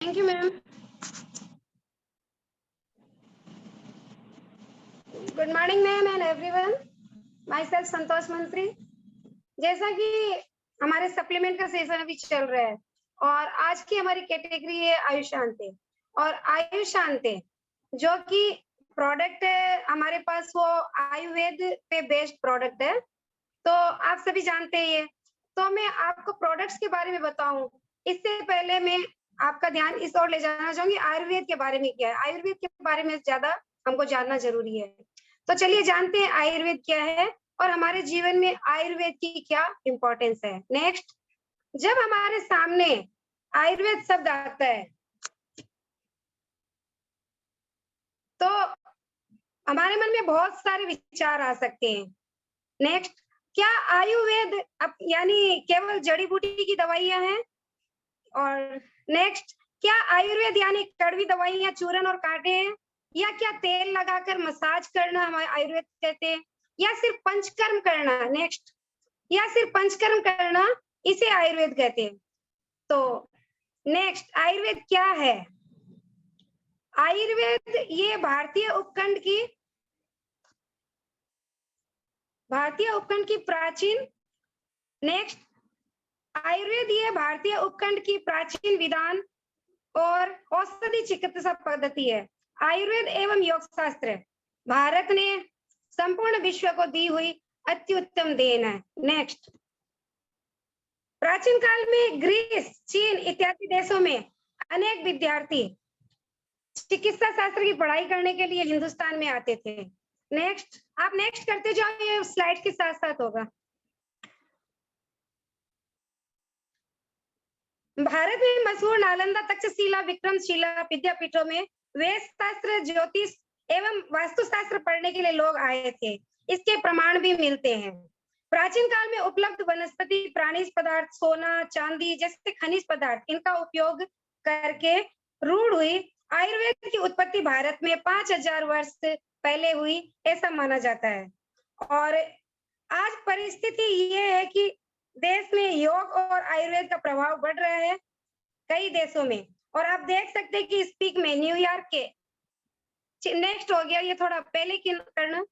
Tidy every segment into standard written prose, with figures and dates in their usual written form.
Thank you ma'am. Good morning ma'am and everyone. Myself Santosh Mantri. जैसा कि हमारे supplement का सेशन अभी चल रहा है और आज की हमारी कैटेगरी है आयुषांते। और आयुषांते जो कि प्रोडक्ट है हमारे पास, वो आयुर्वेद पे बेस्ड प्रोडक्ट है, तो आप सभी जानते हैं ये। तो मैं आपको प्रोडक्ट्स के बारे में बताऊं इससे पहले मैं आपका ध्यान इस ओर ले जाना चाहूंगी, आयुर्वेद के बारे में क्या है। आयुर्वेद के बारे में ज्यादा हमको जानना जरूरी है। तो चलिए जानते हैं आयुर्वेद क्या है और हमारे जीवन में आयुर्वेद की क्या इंपॉर्टेंस है। नेक्स्ट, जब हमारे सामने आयुर्वेद शब्द आता है तो हमारे मन में बहुत सारे विचार आ सकते हैं। नेक्स्ट, क्या आयुर्वेद यानी केवल जड़ी बूटी की दवाइयां हैं? और नेक्स्ट, क्या आयुर्वेद यानी कड़वी दवाइयां, चूरन और कांटे हैं? या क्या तेल लगाकर मसाज करना हमारे आयुर्वेद कहते हैं? या सिर्फ पंचकर्म करना? नेक्स्ट, या सिर्फ पंचकर्म करना इसे आयुर्वेद कहते हैं? तो नेक्स्ट, आयुर्वेद क्या है? आयुर्वेद ये भारतीय उपखंड की प्राचीन नेक्स्ट, आयुर्वेद ये भारतीय उपखंड की प्राचीन विधान और औषधि चिकित्सा पद्धति है। आयुर्वेद एवं योग शास्त्र भारत ने संपूर्ण विश्व को दी हुई अत्युत्तम देन है। नेक्स्ट, प्राचीन काल में ग्रीस, चीन इत्यादि देशों में अनेक विद्यार्थी चिकित्सा शास्त्र की पढ़ाई करने के लिए हिंदुस्तान में आते थे। नेक्स्ट, आप नेक्स्ट करते जाओ, ये स्लाइड के साथ साथ होगा। भारत में मशहूर नालंदा, तक्षशिला, विक्रमशिला विद्यापीठों में वेद शास्त्र, ज्योतिष एवं वास्तुशास्त्र पढ़ने के लिए लोग आए थे। इसके प्रमाण भी मिलते हैं। प्राचीन काल में उपलब्ध वनस्पति, प्राणिज पदार्थ, सोना, चांदी जैसे खनिज पदार्थ, इनका उपयोग करके रूढ़ हुई आयुर्वेद की उत्पत्ति भारत में 5000 वर्ष पहले हुई, ऐसा माना जाता है। और आज परिस्थिति ये है कि देश में योग और आयुर्वेद का प्रभाव बढ़ रहा है कई देशों में। और आप देख सकते हैं कि स्पीक में न्यूयॉर्क के, नेक्स्ट हो गया, ये थोड़ा पहले की करना,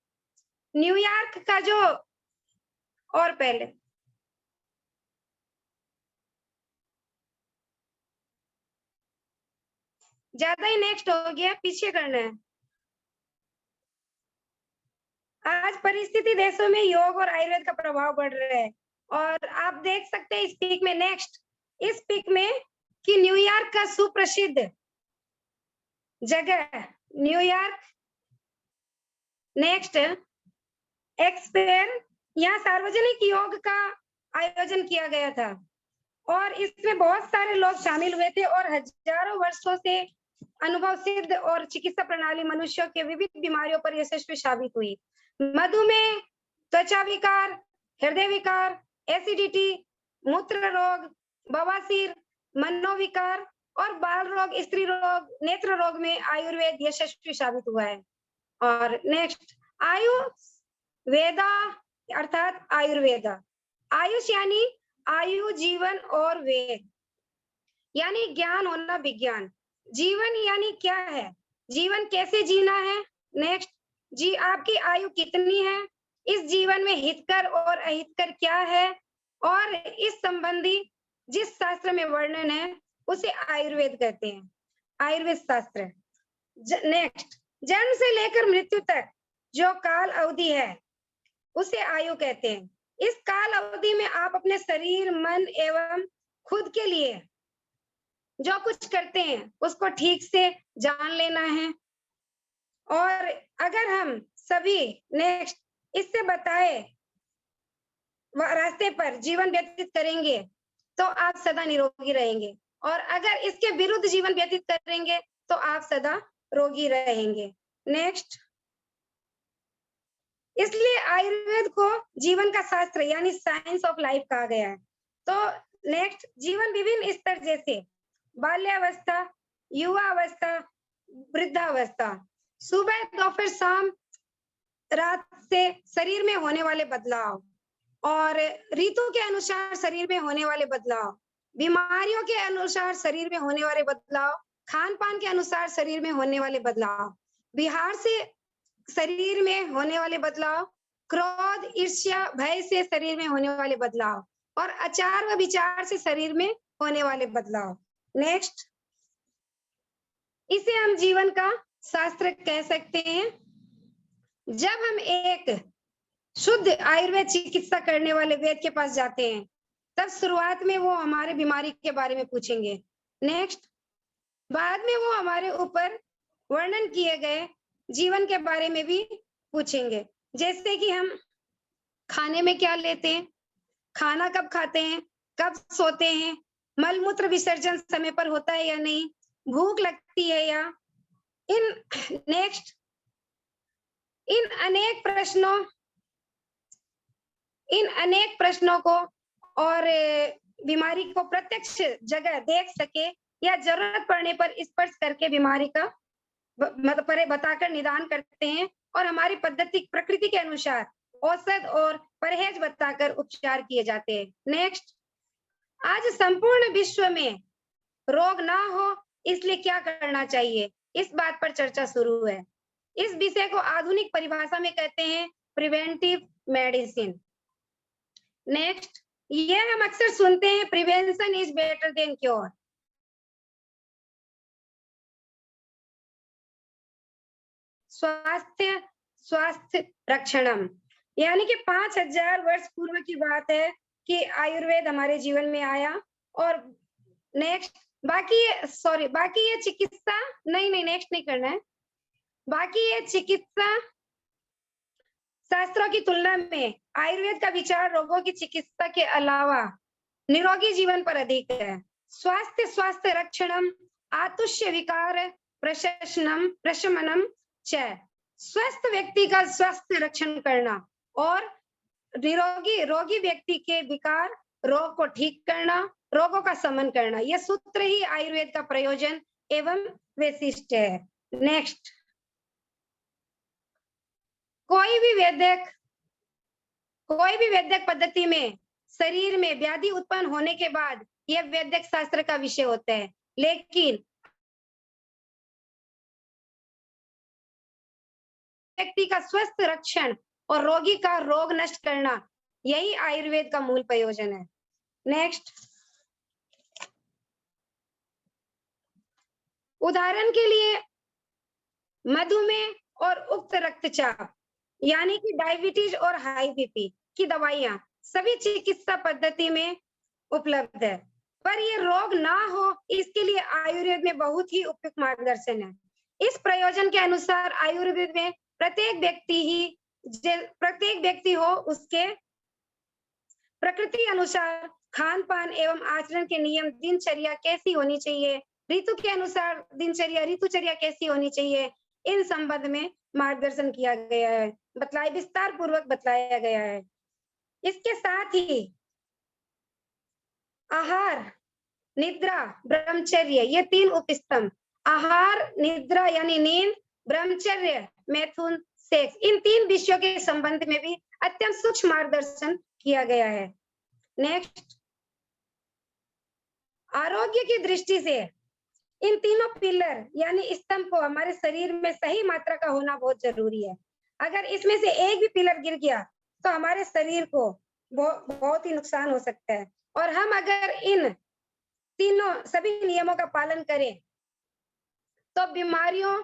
न्यूयॉर्क का जो, और पहले ज्यादा ही नेक्स्ट हो गया, पीछे करना है। आज परिस्थिति देशों में योग और आयुर्वेद का प्रभाव बढ़ रहा है और आप देख सकते हैं स्पीक में नेक्स्ट, इस पिक में कि न्यूयॉर्क का सुप्रसिद्ध जगह न्यूयॉर्क। नेक्स्ट, एक्सपेयर, यहाँ सार्वजनिक योग का आयोजन किया गया था और इसमें बहुत सारे लोग शामिल हुए थे और हजारों वर्षों से अनुभव सिद्ध और चिकित्सा प्रणाली मनुष्यों के विविध बीमारियों पर यशस्वी साबित हुई। मधुमेह, त्वचा विकार, हृदय विकार, एसिडिटी, मूत्र रोग, बवासीर, मनोविकार और बाल रोग, स्त्री रोग, नेत्र रोग में आयुर्वेद यशस्वी साबित हुआ है। और नेक्स्ट, आयुर्वेदा अर्थात आयुर्वेदा, आयुष यानी आयु, जीवन और वेद यानी ज्ञान होना, विज्ञान। जीवन यानी क्या है, जीवन कैसे जीना है। नेक्स्ट, जी आपकी आयु कितनी है, इस जीवन में हितकर और अहितकर क्या है, और इस संबंधी जिस शास्त्र में वर्णन है उसे आयुर्वेद कहते हैं, आयुर्वेद शास्त्र। नेक्स्ट, जन्म से लेकर मृत्यु तक जो काल अवधि है उसे आयु कहते हैं। इस काल अवधि में आप अपने शरीर, मन एवं खुद के लिए जो कुछ करते हैं उसको ठीक से जान लेना है। और अगर हम सभी नेक्स्ट इससे बताए रास्ते पर जीवन व्यतीत करेंगे तो आप सदा निरोगी रहेंगे, और अगर इसके विरुद्ध जीवन व्यतीत करेंगे तो आप सदा रोगी रहेंगे। नेक्स्ट, इसलिए आयुर्वेद को जीवन का शास्त्र यानी साइंस ऑफ लाइफ कहा गया है। तो नेक्स्ट, जीवन विभिन्न स्तर जैसे बाल्यावस्था, युवावस्था, वृद्धावस्था, सुबह, दोपहर, शाम, रात से शरीर में होने वाले बदलाव और ऋतु के अनुसार शरीर में होने वाले बदलाव, बीमारियों के अनुसार शरीर में होने वाले बदलाव, खान पान के अनुसार शरीर में होने वाले बदलाव, बिहार से शरीर में होने वाले बदलाव, क्रोध, ईर्ष्या, भय से शरीर में होने वाले बदलाव और आचार व विचार से शरीर में होने वाले बदलाव। नेक्स्ट, इसे हम जीवन का शास्त्र कह सकते हैं। जब हम एक शुद्ध आयुर्वेद चिकित्सा करने वाले वैद्य के पास जाते हैं, तब शुरुआत में वो हमारे बीमारी के बारे में पूछेंगे। नेक्स्ट, बाद में वो हमारे ऊपर वर्णन किए गए जीवन के बारे में भी पूछेंगे, जैसे कि हम खाने में क्या लेते हैं, खाना कब खाते हैं, कब सोते हैं, मल मूत्र विसर्जन समय पर होता है या नहीं, भूख लगती है या नेक्स्ट, इन अनेक प्रश्नों को और बीमारी को प्रत्यक्ष जगह देख सके या जरूरत पड़ने पर स्पर्श करके बीमारी का मतलब बताकर निदान करते हैं और हमारी प्रकृति के अनुसार औषध और परहेज बताकर उपचार किए जाते हैं। नेक्स्ट, आज संपूर्ण विश्व में रोग ना हो इसलिए क्या करना चाहिए, इस बात पर चर्चा शुरू है। इस विषय को आधुनिक परिभाषा में कहते हैं प्रिवेंटिव मेडिसिन। नेक्स्ट, ये हम अक्सर सुनते हैं prevention is better than cure. स्वास्थ्य रक्षणम, यानी कि 5000 वर्ष पूर्व की बात है कि आयुर्वेद हमारे जीवन में आया। और नेक्स्ट, बाकी ये चिकित्सा नहीं नेक्स्ट नहीं करना है। बाकी ये चिकित्सा शास्त्रों की तुलना में आयुर्वेद का विचार रोगों की चिकित्सा के अलावा निरोगी जीवन पर अधिक है। स्वास्थ्य रक्षणम आतुष्य विकार प्रशमनम च, स्वस्थ व्यक्ति का स्वास्थ्य रक्षण करना और रोगी व्यक्ति के विकार रोग को ठीक करना, रोगों का शमन करना, यह सूत्र ही आयुर्वेद का प्रयोजन एवं वैशिष्ट है। नेक्स्ट, कोई भी वैद्यक पद्धति में शरीर में व्याधि उत्पन्न होने के बाद यह वैद्यक शास्त्र का विषय होता है, लेकिन व्यक्ति का स्वस्थ रक्षण और रोगी का रोग नष्ट करना, यही आयुर्वेद का मूल प्रयोजन है। नेक्स्ट, उदाहरण के लिए मधुमेह और उच्च रक्तचाप यानी कि डायबिटीज और हाई बीपी की दवाइयां सभी चिकित्सा पद्धति में उपलब्ध है, पर ये रोग ना हो इसके लिए आयुर्वेद में बहुत ही उपयुक्त मार्गदर्शन है। इस प्रयोजन के अनुसार आयुर्वेद में प्रत्येक व्यक्ति हो उसके प्रकृति अनुसार खान पान एवं आचरण के नियम, दिनचर्या कैसी होनी चाहिए, ऋतु के अनुसार ऋतुचर्या कैसी होनी चाहिए, इन संबंध में मार्गदर्शन किया गया है, विस्तार पूर्वक बताया गया है। इसके साथ ही आहार, निद्रा, ब्रह्मचर्य, ये 3 उपस्तंभ, आहार, निद्रा यानी नींद, ब्रह्मचर्य, मैथुन, सेक्स, इन 3 विषयों के संबंध में भी अत्यंत सूक्ष्म मार्गदर्शन किया गया है। नेक्स्ट, आरोग्य की दृष्टि से इन तीनों पिलर यानी स्तंभ को हमारे शरीर में सही मात्रा का होना बहुत जरूरी है। अगर इसमें से एक भी पिलर गिर गया तो हमारे शरीर को बहुत ही नुकसान हो सकता है। और हम अगर इन सभी नियमों का पालन करें तो बीमारियों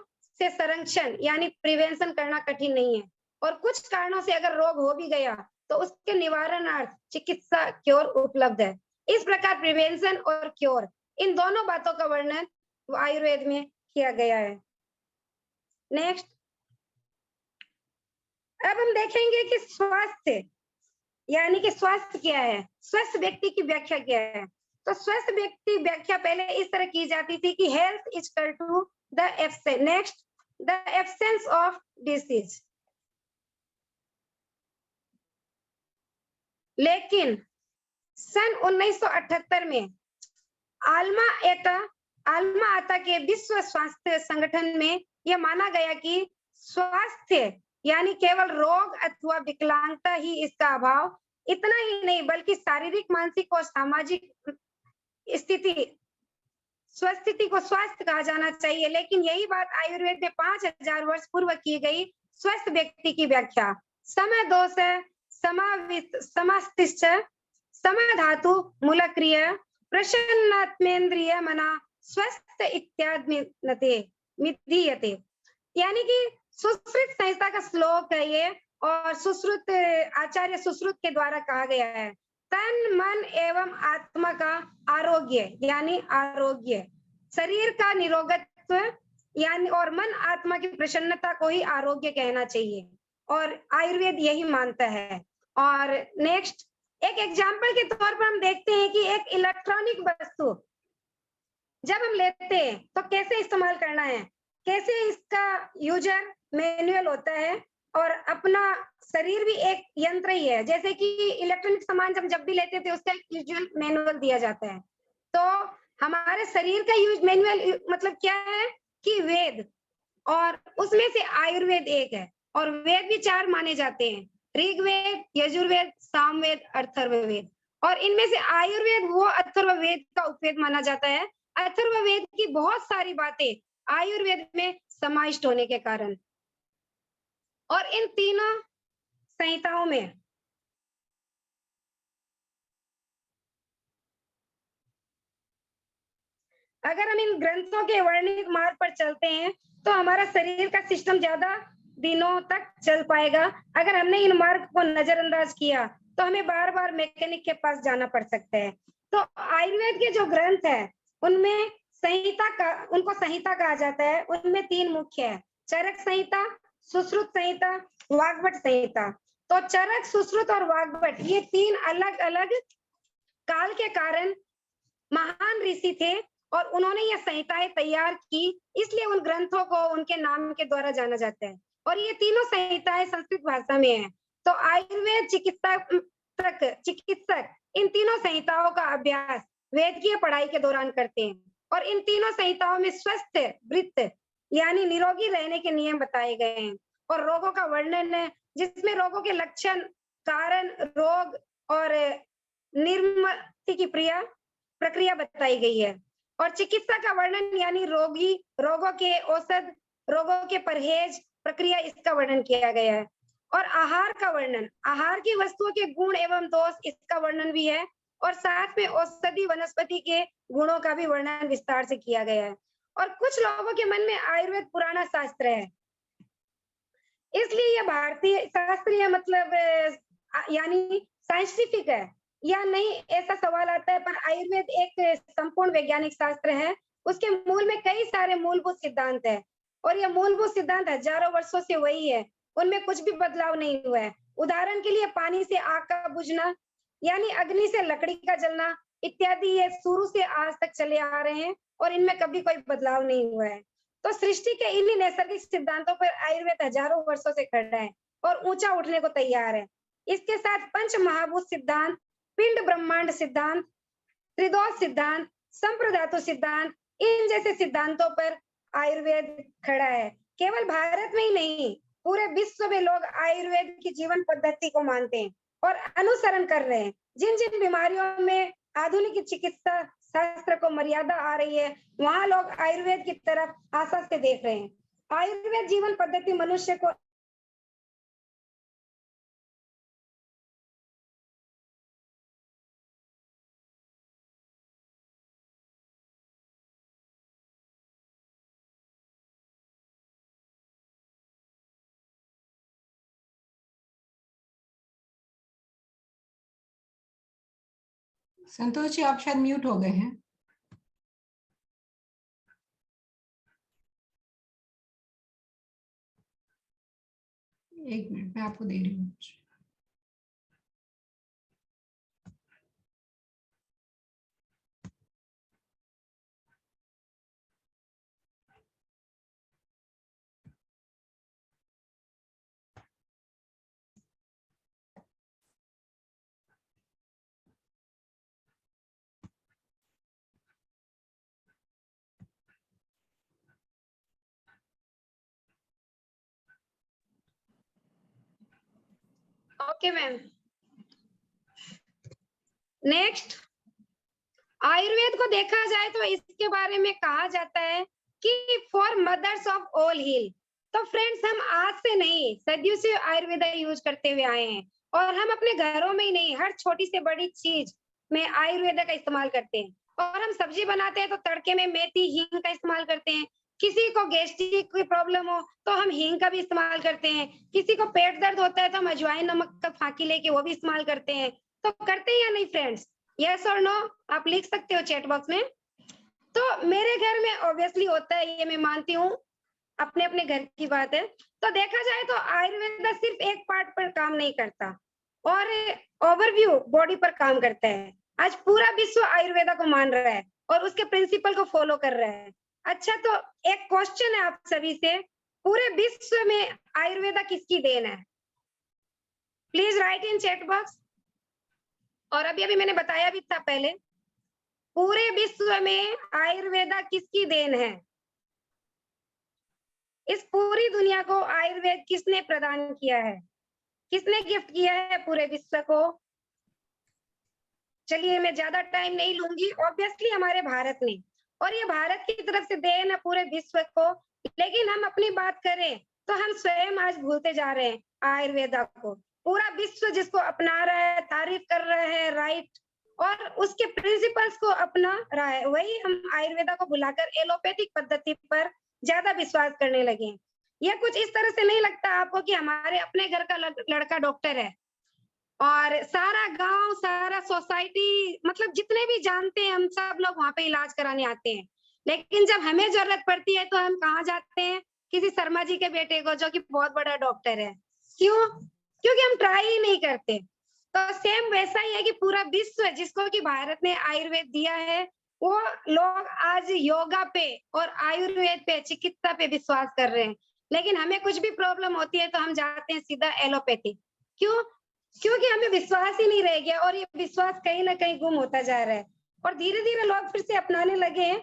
से संरक्षण यानी प्रिवेंशन करना कठिन नहीं है। और कुछ कारणों से अगर रोग हो भी गया तो उसके निवारणार्थ चिकित्सा क्योर उपलब्ध है। इस प्रकार प्रिवेंशन और क्योर, इन दोनों बातों का वर्णन आयुर्वेद में किया गया है। नेक्स्ट, अब हम देखेंगे कि स्वास्थ्य यानी कि स्वास्थ्य क्या है, स्वस्थ व्यक्ति की व्याख्या क्या है। तो स्वस्थ व्यक्ति व्याख्या पहले इस तरह की जाती थी कि health is equal to the absence of disease. लेकिन सन 1978 में आल्मा आता के विश्व स्वास्थ्य संगठन में यह माना गया कि स्वास्थ्य यानी केवल रोग अथवा विकलांगता ही इसका अभाव, इतना ही नहीं बल्कि शारीरिक, मानसिक और सामाजिक स्थिति स्वस्थिति को स्वास्थ्य कहा जाना चाहिए, लेकिन यही बात आयुर्वेद में 5000 वर्ष पूर्व की गई स्वस्थ व्यक्ति की व्याख्या समय दोष समास्तिश्च समाधातु मूलक्रिय प्रसन्नात्मेन्द्रिय मना स्वस्थ इत्यादि मिधीयते। यानी कि सुश्रुत संहिता का श्लोक है ये, और सुश्रुत आचार्य सुश्रुत के द्वारा कहा गया है। तन मन एवं आत्मा का आरोग्य यानी आरोग्य, शरीर का निरोगत्व यानी और मन आत्मा की प्रसन्नता को ही आरोग्य कहना चाहिए, और आयुर्वेद यही मानता है। और नेक्स्ट एक एग्जाम्पल के तौर पर हम देखते हैं कि एक इलेक्ट्रॉनिक वस्तु जब हम लेते हैं तो कैसे इस्तेमाल करना है, कैसे इसका यूजर मैनुअल होता है, और अपना शरीर भी एक यंत्र ही है। जैसे कि इलेक्ट्रॉनिक सामान जब भी लेते थे उसका यूजुअल मैनुअल दिया जाता है, तो हमारे शरीर का यूज मैनुअल मतलब क्या है कि वेद, और उसमें से आयुर्वेद एक है, और वेद भी 4 माने जाते हैं, ऋग्वेद, यजुर्वेद, सामवेद, अथर्ववेद, और इनमें से आयुर्वेद वो अथर्ववेद का उपवेद माना जाता है। अथर्ववेद की बहुत सारी बातें आयुर्वेद में समाविष्ट होने के कारण, और इन तीनों संहिताओं में अगर हम इन ग्रंथों के वर्णित मार्ग पर चलते हैं तो हमारा शरीर का सिस्टम ज्यादा दिनों तक चल पाएगा। अगर हमने इन मार्ग को नजरअंदाज किया तो हमें बार बार मैकेनिक के पास जाना पड़ सकता है। तो आयुर्वेद के जो ग्रंथ है उनमें उनको संहिता कहा जाता है। उनमें 3 मुख्य है, चरक संहिता, सुश्रुत संहिता, वाग्भट संहिता। तो चरक, सुश्रुत और वाग्भट ये 3 अलग अलग काल के कारण महान ऋषि थे, और उन्होंने ये संहिताएं तैयार की, इसलिए उन ग्रंथों को उनके नाम के द्वारा जाना जाता है। और ये तीनों संहिताएं संस्कृत भाषा में है। तो आयुर्वेद चिकित्सक इन तीनों संहिताओं का अभ्यास वैद्यकीय पढ़ाई के दौरान करते हैं, और इन तीनों संहिताओं में स्वस्थ वृत्त यानी निरोगी रहने के नियम बताए गए हैं, और रोगों का वर्णन है जिसमें रोगों के लक्षण, कारण, रोग और निर्मुक्ति की प्रक्रिया बताई गई है। और चिकित्सा का वर्णन यानी रोगों के औषध, रोगों के परहेज, प्रक्रिया, इसका वर्णन किया गया है। और आहार का वर्णन, आहार की वस्तुओं के गुण एवं दोष, इसका वर्णन भी है, और साथ में औषधि वनस्पति के गुणों का भी वर्णन विस्तार से किया गया है। और कुछ लोगों के मन में आयुर्वेद पुराना शास्त्र है, इसलिए यह भारतीय शास्त्रीय मतलब यानी साइंटिफिक है या नहीं, ऐसा सवाल आता है। पर आयुर्वेद एक संपूर्ण वैज्ञानिक शास्त्र है। उसके मूल में कई सारे मूलभूत सिद्धांत है, और ये मूलभूत सिद्धांत हजारों वर्षों से वही है, उनमें कुछ भी बदलाव नहीं हुआ है। उदाहरण के लिए पानी से आग का बुझना यानी अग्नि से लकड़ी का जलना इत्यादि, ये शुरू से आज तक चले आ रहे हैं, और इनमें कभी कोई बदलाव नहीं हुआ है। तो सृष्टि के इन्हीं नैसर्गिक सिद्धांतों पर आयुर्वेद हजारों वर्षों से खड़ा है और ऊंचा उठने को तैयार है। इसके साथ पंच महाभूत सिद्धांत, पिंड ब्रह्मांड सिद्धांत, त्रिदोष सिद्धांत, संप्रधातु सिद्धांत, इन जैसे सिद्धांतों पर आयुर्वेद खड़ा है। केवल भारत में ही नहीं, पूरे विश्व में लोग आयुर्वेद की जीवन पद्धति को मानते हैं और अनुसरण कर रहे हैं। जिन जिन बीमारियों में आधुनिक चिकित्सा शास्त्र को मर्यादा आ रही है, वहां लोग आयुर्वेद की तरफ आशा से देख रहे हैं। आयुर्वेद जीवन पद्धति मनुष्य को संतोष जी, आप शायद म्यूट हो गए हैं। एक मिनट, मैं आपको दे रही हूँ। Okay ma'am. नेक्स्ट, आयुर्वेद को देखा जाए तो इसके बारे में कहा जाता है कि for mothers of all heal. तो फ्रेंड्स, हम आज से नहीं, सदियों से आयुर्वेदा यूज करते हुए आए हैं, और हम अपने घरों में ही नहीं, हर छोटी से बड़ी चीज में आयुर्वेदा का इस्तेमाल करते हैं। और हम सब्जी बनाते हैं तो तड़के में मेथी हींग का इस्तेमाल करते हैं। किसी को गैस्ट्रिक की प्रॉब्लम हो तो हम हींग का भी इस्तेमाल करते हैं। किसी को पेट दर्द होता है तो हम अजवाइन नमक का फांकी लेके वो भी इस्तेमाल करते हैं। तो करते हैं या नहीं फ्रेंड्स? यस और नो आप लिख सकते हो चैट बॉक्स में। तो मेरे घर में ऑब्वियसली होता है, ये मैं मानती हूँ, अपने अपने घर की बात है। तो देखा जाए तो आयुर्वेदा सिर्फ एक पार्ट पर काम नहीं करता, और ओवरव्यू बॉडी पर काम करता है। आज पूरा विश्व आयुर्वेदा को मान रहा है और उसके प्रिंसिपल को फॉलो कर रहा है। अच्छा, तो एक क्वेश्चन है आप सभी से, पूरे विश्व में आयुर्वेदा किसकी देन है? Please right in chat box. और अभी अभी मैंने बताया भी था पहले, पूरे विश्व में आयुर्वेदा किसकी देन है? इस पूरी दुनिया को आयुर्वेद किसने प्रदान किया है? किसने गिफ्ट किया है पूरे विश्व को? चलिए, मैं ज्यादा टाइम नहीं लूंगी। ऑब्वियसली हमारे भारत ने, और ये भारत की तरफ से देन है पूरे विश्व को। लेकिन हम अपनी बात करें तो हम स्वयं आज भूलते जा रहे हैं आयुर्वेदा को। पूरा विश्व जिसको अपना रहा है, तारीफ कर रहा है, राइट, और उसके प्रिंसिपल्स को अपना रहा है, वही हम आयुर्वेदा को भुलाकर एलोपैथिक पद्धति पर ज्यादा विश्वास करने लगे। यह कुछ इस तरह से नहीं लगता आपको कि हमारे अपने घर का लड़का डॉक्टर है और सारा गांव, सारा सोसाइटी, मतलब जितने भी जानते हैं हम सब लोग वहां पे इलाज कराने आते हैं। लेकिन जब हमें जरूरत पड़ती है तो हम कहाँ जाते हैं? किसी शर्मा जी के बेटे को, जो कि बहुत बड़ा डॉक्टर है। क्यों? क्योंकि हम ट्राई ही नहीं करते। तो सेम वैसा ही है कि पूरा विश्व जिसको कि भारत ने आयुर्वेद दिया है, वो लोग आज योगा पे और आयुर्वेद पे, चिकित्सा पे विश्वास कर रहे हैं। लेकिन हमें कुछ भी प्रॉब्लम होती है तो हम जाते हैं सीधा एलोपैथी। क्यों? क्योंकि हमें विश्वास ही नहीं रह गया, और ये विश्वास कहीं ना कहीं गुम होता जा रहा है, और धीरे धीरे लोग फिर से अपनाने लगे हैं।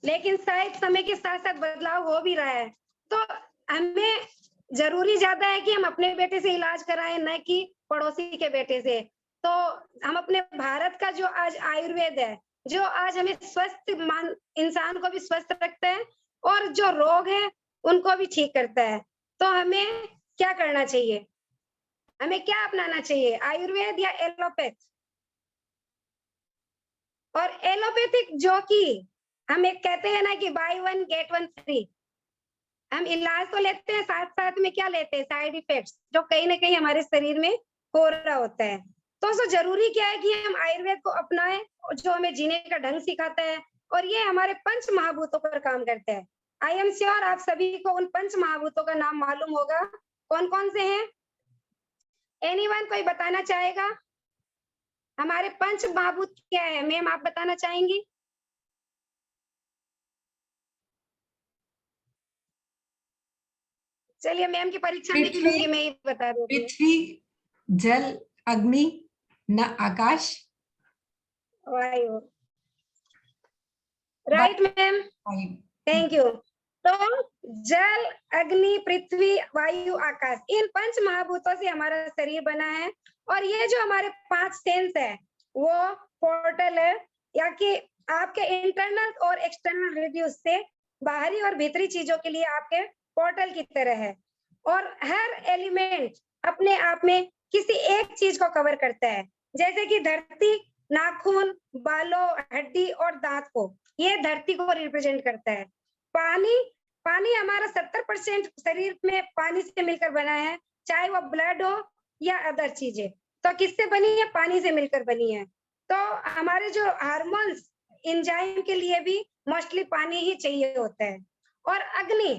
लेकिन शायद समय के साथ साथ बदलाव हो भी रहा है। तो हमें जरूरी ज्यादा है कि हम अपने बेटे से इलाज कराएं, न कि पड़ोसी के बेटे से। तो हम अपने भारत का जो आज आयुर्वेद है, जो आज हमें स्वस्थ इंसान को भी स्वस्थ रखता है, और जो रोग है उनको भी ठीक करता है। तो हमें क्या करना चाहिए? हमें क्या अपनाना चाहिए, आयुर्वेद या एलोपैथ? और एलोपैथिक जो कि हम एक कहते हैं ना कि by one get one free, हम इलाज तो लेते हैं, साथ साथ में क्या लेते हैं? साइड इफेक्ट्स, जो कहीं ना कहीं हमारे शरीर में हो रहा होता है। तो जरूरी क्या है कि हम आयुर्वेद को अपनाएं, जो हमें जीने का ढंग सिखाता है, और ये हमारे पंच महाभूतों पर काम करता है। आई एम श्योर आप सभी को उन पंच महाभूतों का नाम मालूम होगा। कौन कौन से हैं? एनीवन कोई बताना चाहेगा? हमारे पंच महाभूत क्या है मैम, आप बताना चाहेंगी? चलिए, मैम की परीक्षा नहीं लूंगी, मैं ही बता दूंगी। पृथ्वी, जल, अग्नि, न आकाश, वायु। राइट मैम, वायु। Thank you. तो जल, अग्नि, पृथ्वी, वायु, आकाश, इन पंच महाभूतों से हमारा शरीर बना है। और ये जो हमारे 5 सेंस है, वो पोर्टल है, या कि आपके इंटरनल और एक्सटर्नल रिव्यूज से बाहरी और भीतरी चीजों के लिए आपके पोर्टल की तरह है। और हर एलिमेंट अपने आप में किसी एक चीज को कवर करता है। जैसे कि धरती नाखून, बालों, हड्डी और दांत को, ये धरती को रिप्रेजेंट करता है। पानी, पानी हमारा 70% शरीर में पानी से मिलकर बना है, चाहे वो ब्लड हो या अदर चीजें। तो किससे बनी है? पानी से मिलकर बनी है। तो हमारे जो हार्मोन्स, एंजाइम के लिए भी मोस्टली पानी ही चाहिए होता है। और अग्नि,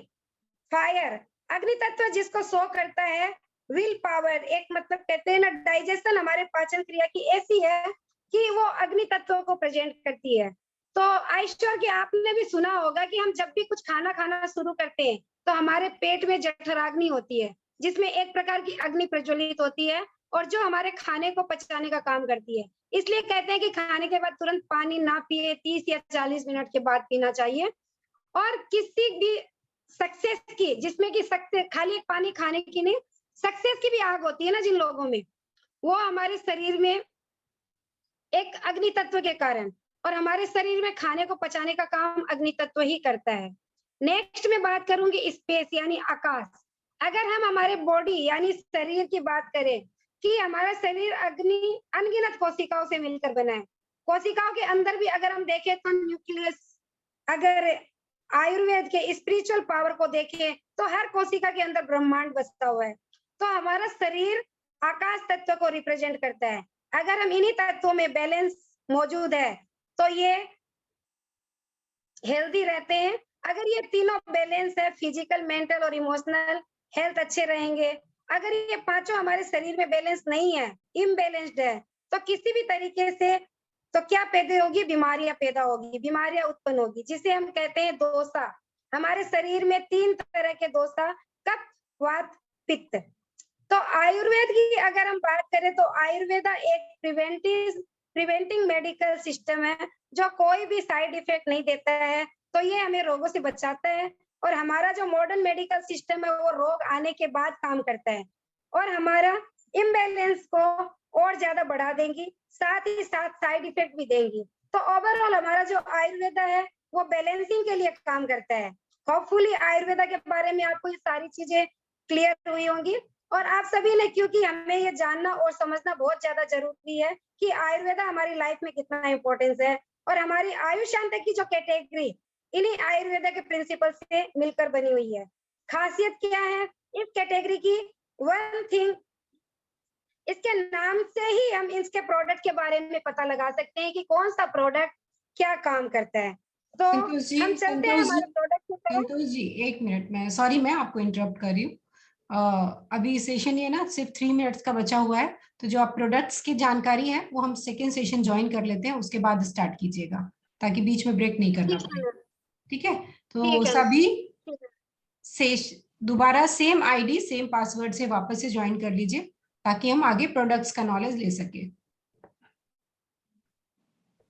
फायर, अग्नि तत्व जिसको शो करता है विल पावर, एक मतलब कहते हैं ना, डाइजेशन हमारे पाचन क्रिया की ऐसी है कि वो अग्नि तत्वों को प्रेजेंट करती है। तो आई श्योर कि आपने भी सुना होगा कि हम जब भी कुछ खाना खाना शुरू करते हैं तो हमारे पेट में जठराग्नि होती है, जिसमें एक प्रकार की अग्नि प्रज्वलित होती है, और जो हमारे खाने को पचाने का काम करती है। इसलिए कहते हैं कि खाने के बाद तुरंत पानी ना पिए, 30 या 40 मिनट के बाद पीना चाहिए। और किसी भी सक्सेस की, जिसमें कि सक्सेस खाली एक पानी खाने की नहीं, सक्सेस की भी आग होती है ना जिन लोगों में, वो हमारे शरीर में एक अग्नि तत्व के कारण, और हमारे शरीर में खाने को पचाने का काम अग्नि तत्व ही करता है। नेक्स्ट मैं बात करूंगी स्पेस यानी आकाश। अगर हम हमारे बॉडी यानी शरीर की बात करें कि हमारा शरीर अनगिनत कोशिकाओं से मिलकर बना है। कोशिकाओं के अंदर भी अगर हम देखें तो न्यूक्लियस, अगर आयुर्वेद के स्पिरिचुअल पावर को देखें तो हर कोशिका के अंदर ब्रह्मांड बसता हुआ है। तो हमारा शरीर आकाश तत्व को रिप्रेजेंट करता है। अगर हम इन्हीं तत्वों में बैलेंस मौजूद है तो ये हेल्दी रहते हैं। अगर ये तीनों बैलेंस है, फिजिकल, मेंटल और इमोशनल हेल्थ अच्छे रहेंगे। अगर ये पांचों हमारे शरीर में बैलेंस नहीं है, इम्बैलेंस्ड है, तो किसी भी तरीके से तो क्या पैदा होगी? बीमारियां पैदा होगी, बीमारियां उत्पन्न होगी, जिसे हम कहते हैं दोषा। हमारे शरीर में 3 तरह के दोषा, कफ, वात, पित्त। तो आयुर्वेद की अगर हम बात करें तो आयुर्वेदा एक प्रिवेंटिंग मेडिकल सिस्टम है जो कोई भी साइड इफेक्ट नहीं देता है। तो ये हमें रोगों से बचाता है, और हमारा जो मॉडर्न मेडिकल सिस्टम है वो रोग आने के बाद काम करता है और हमारा इम्बैलेंस को और ज्यादा बढ़ा देंगी, साथ ही साथ साइड इफेक्ट भी देंगी। तो ओवरऑल हमारा जो आयुर्वेदा है वो बैलेंसिंग के लिए काम करता है। होपफुली आयुर्वेदा के बारे में आपको ये सारी चीजें क्लियर हुई होंगी, और आप सभी ने, क्योंकि हमें ये जानना और समझना बहुत ज्यादा जरूरी है कि आयुर्वेदा हमारी लाइफ में कितना इंपॉर्टेंस है, और हमारी आयुष्यांत की जो कैटेगरी इन्हीं आयुर्वेदा के प्रिंसिपल से मिलकर बनी हुई है। खासियत क्या है इस कैटेगरी की? वन थिंग, इसके नाम से ही हम इसके प्रोडक्ट के बारे में पता लगा सकते हैं कि कौन सा प्रोडक्ट क्या काम करता है। तो हम चलते हैं हमारे प्रोडक्ट की तरफ। संतोष जी, एक मिनट, मैं आपको इंटरप्ट कर रही हूँ। अभी सेशन ये ना सिर्फ 3 मिनट्स का बचा हुआ है, तो जो आप प्रोडक्ट्स की जानकारी है वो हम सेकेंड सेशन ज्वाइन कर लेते हैं, उसके बाद स्टार्ट कीजिएगा ताकि बीच में ब्रेक नहीं करना पड़े। ठीक है? तो सभी दोबारा सेम आईडी सेम पासवर्ड से वापस से ज्वाइन कर लीजिए ताकि हम आगे प्रोडक्ट्स का नॉलेज ले सके।